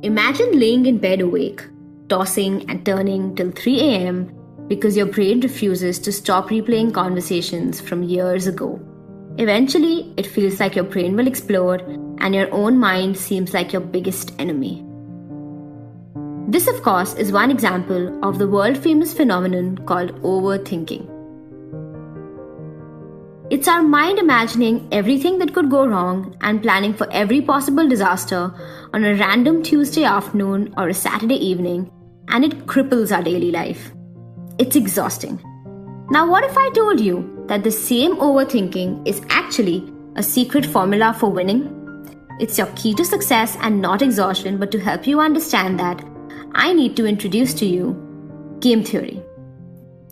Imagine laying in bed awake, tossing and turning till 3 a.m. because your brain refuses to stop replaying conversations from years ago. Eventually, it feels like your brain will explode and your own mind seems like your biggest enemy. This, of course, is one example of the world-famous phenomenon called overthinking. It's our mind imagining everything that could go wrong and planning for every possible disaster on a random Tuesday afternoon or a Saturday evening, and it cripples our daily life. It's exhausting. Now, what if I told you that the same overthinking is actually a secret formula for winning? It's your key to success and not exhaustion, but to help you understand that, I need to introduce to you game theory.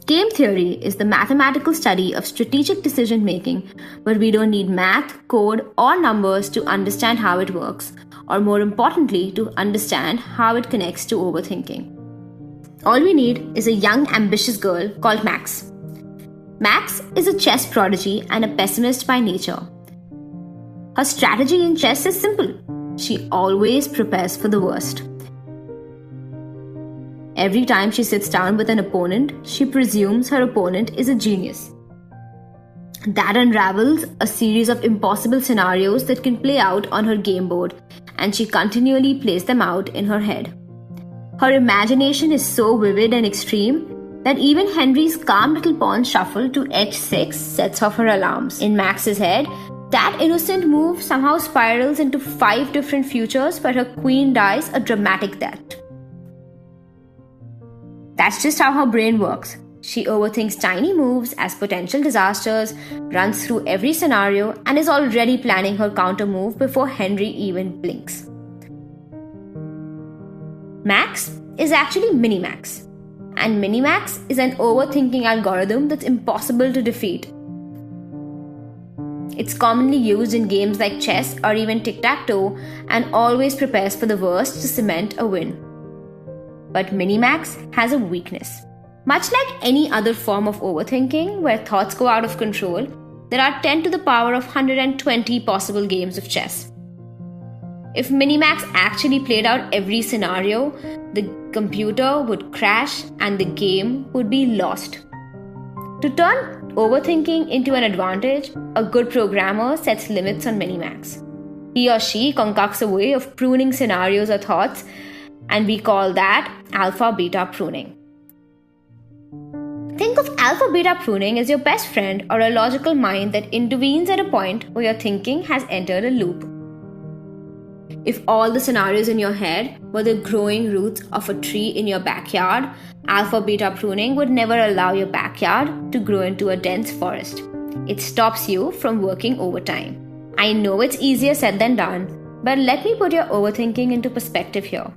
Game theory is the mathematical study of strategic decision making, where we don't need math, code, or numbers to understand how it works, or more importantly, to understand how it connects to overthinking. All we need is a young, ambitious girl called Max. Max is a chess prodigy and a pessimist by nature. Her strategy in chess is simple. She always prepares for the worst. Every time she sits down with an opponent, she presumes her opponent is a genius. That unravels a series of impossible scenarios that can play out on her game board, and she continually plays them out in her head. Her imagination is so vivid and extreme that even Henry's calm little pawn shuffle to h6 sets off her alarms. In Max's head, that innocent move somehow spirals into 5 different futures where her queen dies a dramatic death. That's just how her brain works. She overthinks tiny moves as potential disasters, runs through every scenario, and is already planning her counter move before Henry even blinks. Max is actually Minimax. And Minimax is an overthinking algorithm that's impossible to defeat. It's commonly used in games like chess or even tic-tac-toe and always prepares for the worst to cement a win. But Minimax has a weakness. Much like any other form of overthinking where thoughts go out of control, there are 10 to the power of 120 possible games of chess. If Minimax actually played out every scenario, the computer would crash and the game would be lost. To turn overthinking into an advantage, a good programmer sets limits on Minimax. He or she concocts a way of pruning scenarios or thoughts, and we call that alpha-beta pruning. Think of alpha-beta pruning as your best friend or a logical mind that intervenes at a point where your thinking has entered a loop. If all the scenarios in your head were the growing roots of a tree in your backyard, alpha-beta pruning would never allow your backyard to grow into a dense forest. It stops you from working overtime. I know it's easier said than done, but let me put your overthinking into perspective here.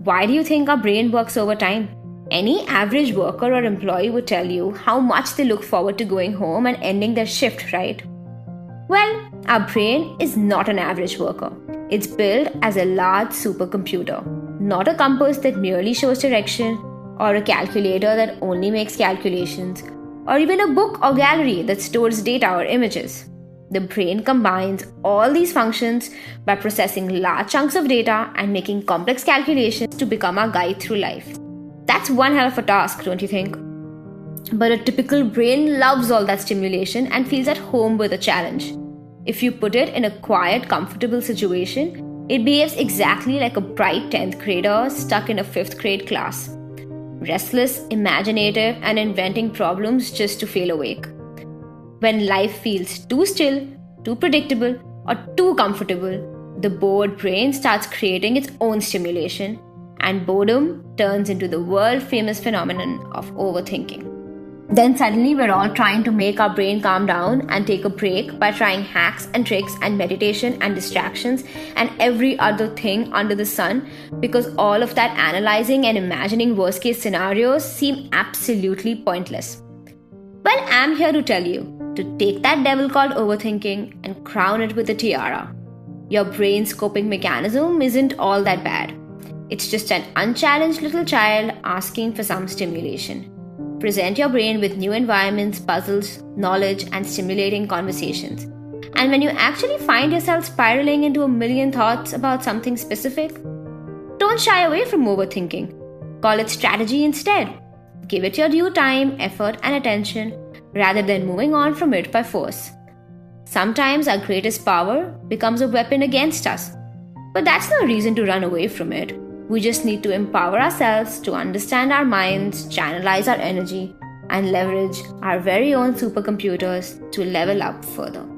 Why do you think our brain works overtime? Any average worker or employee would tell you how much they look forward to going home and ending their shift, right? Well, our brain is not an average worker. It's built as a large supercomputer, not a compass that merely shows direction, or a calculator that only makes calculations, or even a book or gallery that stores data or images. The brain combines all these functions by processing large chunks of data and making complex calculations to become our guide through life. That's one hell of a task, don't you think? But a typical brain loves all that stimulation and feels at home with a challenge. If you put it in a quiet, comfortable situation, it behaves exactly like a bright 10th grader stuck in a 5th grade class. Restless, imaginative, and inventing problems just to feel awake. When life feels too still, too predictable, or too comfortable, the bored brain starts creating its own stimulation, and boredom turns into the world-famous phenomenon of overthinking. Then suddenly we're all trying to make our brain calm down and take a break by trying hacks and tricks and meditation and distractions and every other thing under the sun, because all of that analyzing and imagining worst-case scenarios seem absolutely pointless. Well, I'm here to tell you to take that devil called overthinking and crown it with a tiara. Your brain's coping mechanism isn't all that bad. It's just an unchallenged little child asking for some stimulation. Present your brain with new environments, puzzles, knowledge, and stimulating conversations. And when you actually find yourself spiraling into a million thoughts about something specific, Don't shy away from overthinking. Call it strategy instead. Give it your due time, effort, and attention rather than moving on from it by force. Sometimes our greatest power becomes a weapon against us. But that's no reason to run away from it. We just need to empower ourselves to understand our minds, channelize our energy, and leverage our very own supercomputers to level up further.